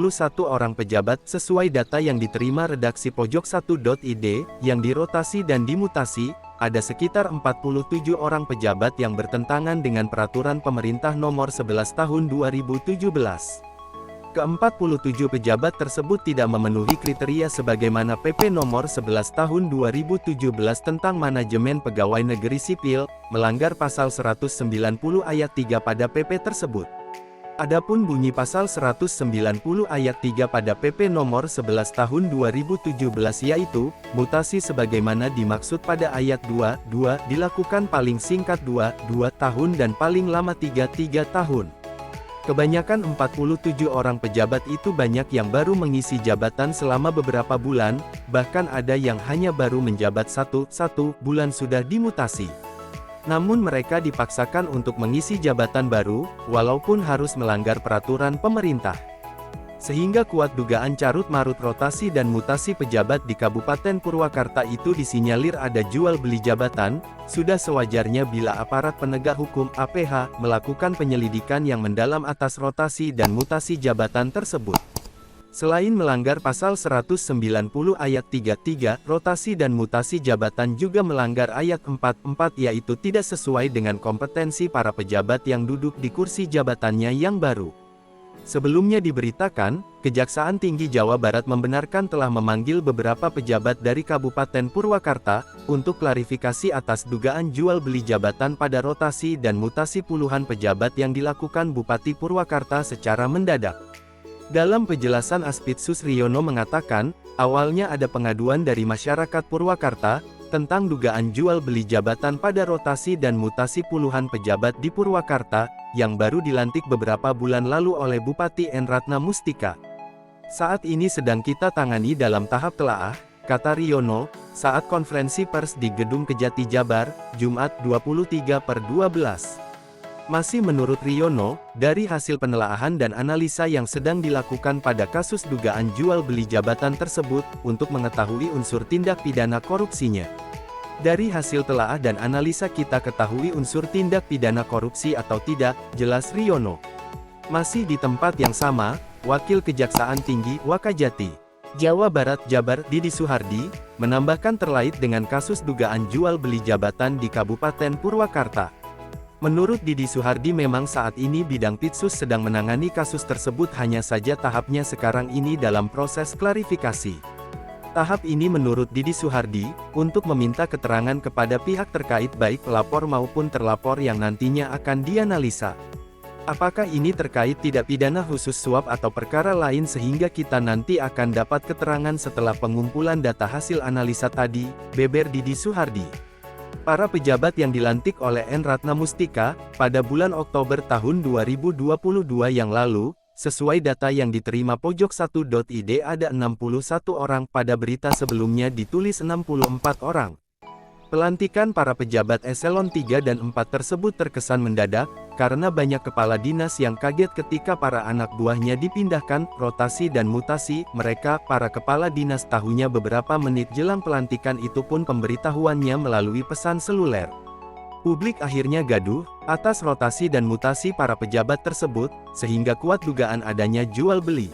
61 orang pejabat sesuai data yang diterima redaksi pojok1.id, yang dirotasi dan dimutasi, ada sekitar 47 orang pejabat yang bertentangan dengan peraturan pemerintah nomor 11 tahun 2017. Ke-47 pejabat tersebut tidak memenuhi kriteria sebagaimana PP nomor 11 tahun 2017 tentang manajemen pegawai negeri sipil, melanggar pasal 190 ayat 3 pada PP tersebut. Adapun bunyi pasal 190 ayat 3 pada PP nomor 11 tahun 2017 yaitu, mutasi sebagaimana dimaksud pada ayat 2 dilakukan paling singkat 2 tahun dan paling lama 3 tahun. Kebanyakan 47 orang pejabat itu banyak yang baru mengisi jabatan selama beberapa bulan, bahkan ada yang hanya baru menjabat satu bulan sudah dimutasi. Namun mereka dipaksakan untuk mengisi jabatan baru, walaupun harus melanggar peraturan pemerintah. Sehingga kuat dugaan carut-marut rotasi dan mutasi pejabat di Kabupaten Purwakarta itu disinyalir ada jual beli jabatan, sudah sewajarnya bila aparat penegak hukum (APH) melakukan penyelidikan yang mendalam atas rotasi dan mutasi jabatan tersebut. Selain melanggar pasal 190 ayat 33, rotasi dan mutasi jabatan juga melanggar ayat 44 yaitu tidak sesuai dengan kompetensi para pejabat yang duduk di kursi jabatannya yang baru. Sebelumnya diberitakan, Kejaksaan Tinggi Jawa Barat membenarkan telah memanggil beberapa pejabat dari Kabupaten Purwakarta, untuk klarifikasi atas dugaan jual beli jabatan pada rotasi dan mutasi puluhan pejabat yang dilakukan Bupati Purwakarta secara mendadak. Dalam penjelasan Aspitsus Riono mengatakan, awalnya ada pengaduan dari masyarakat Purwakarta, tentang dugaan jual beli jabatan pada rotasi dan mutasi puluhan pejabat di Purwakarta, yang baru dilantik beberapa bulan lalu oleh Bupati N. Ratna Mustika. Saat ini sedang kita tangani dalam tahap telaah, kata Riono, saat konferensi pers di Gedung Kejati Jabar, Jumat 23/12. Masih menurut Riono, dari hasil penelaahan dan analisa yang sedang dilakukan pada kasus dugaan jual beli jabatan tersebut, untuk mengetahui unsur tindak pidana korupsinya. Dari hasil telaah dan analisa kita ketahui unsur tindak pidana korupsi atau tidak, jelas Riono. Masih di tempat yang sama, Wakil Kejaksaan Tinggi Wakajati, Jawa Barat Jabar Didi Suhardi, menambahkan terkait dengan kasus dugaan jual beli jabatan di Kabupaten Purwakarta. Menurut Didi Suhardi memang saat ini bidang Pitsus sedang menangani kasus tersebut, hanya saja tahapnya sekarang ini dalam proses klarifikasi. Tahap ini menurut Didi Suhardi, untuk meminta keterangan kepada pihak terkait baik pelapor maupun terlapor yang nantinya akan dianalisa. Apakah ini terkait tidak pidana khusus suap atau perkara lain sehingga kita nanti akan dapat keterangan setelah pengumpulan data hasil analisa tadi, beber Didi Suhardi. Para pejabat yang dilantik oleh N. Ratna Mustika, pada bulan Oktober tahun 2022 yang lalu, sesuai data yang diterima pojok1.id ada 61 orang, pada berita sebelumnya ditulis 64 orang. Pelantikan para pejabat eselon 3 dan 4 tersebut terkesan mendadak, karena banyak kepala dinas yang kaget ketika para anak buahnya dipindahkan, rotasi dan mutasi. Mereka, para kepala dinas tahunya beberapa menit jelang pelantikan itu pun pemberitahuannya melalui pesan seluler. Publik akhirnya gaduh, atas rotasi dan mutasi para pejabat tersebut, sehingga kuat dugaan adanya jual beli.